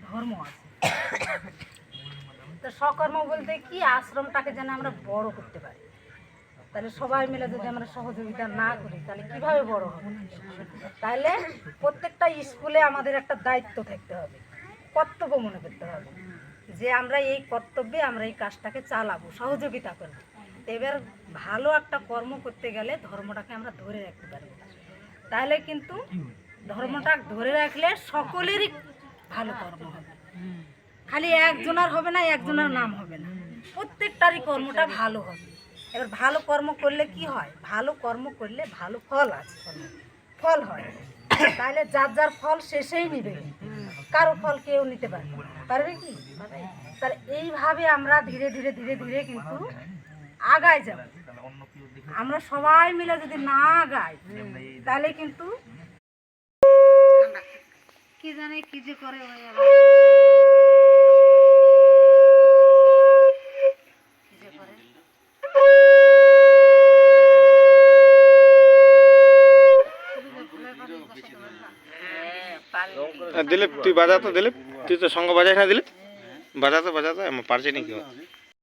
ধর্ম আছে। তো সকর্ম বলতে কি, আশ্রমটাকে যেন আমরা বড় করতে পারি। তাহলে সবাই মিলে যদি আমরা সহযোগিতা না করি তাহলে কিভাবে বড় হবে? তাহলে প্রত্যেকটা স্কুলে আমাদের একটা দায়িত্ব থাকতে হবে, কর্তব্য মনে করতে হবে যে আমরা এই কর্তব্যে আমরা এই কাজটাকে চালাবো, সহযোগিতা করবো। এবার ভালো একটা কর্ম করতে গেলে ধর্মটাকে আমরা ধরে রাখতে পারবো। তাহলে কিন্তু ধর্মটা ধরে রাখলে সকলেরই ভালো কর্ম হবে, খালি একজনের হবে না, একজনের নাম হবে না, প্রত্যেকটারই কর্মটা ভালো হবে। এবার ভালো কর্ম করলে কি হয়? ভালো কর্ম করলে ভালো ফল আছে, ফল হয়। তাহলে যার যার ফল শেষেই নিবে, কারো ফল কেউ নিতে পারবে কি? তাহলে এইভাবে আমরা ধীরে ধীরে ধীরে ধীরে কিন্তু আগায় যাব। আমরা সবাই মিলে যদি না আগাই তাহলে কিন্তু কি জানে কি যে করে দিলীপ তুই বাজা তো, দিলীপ তুই তো সঙ্গ বাজাই না, দিলীপ বাজাতে বাজাতে আমার পারছি নাকি।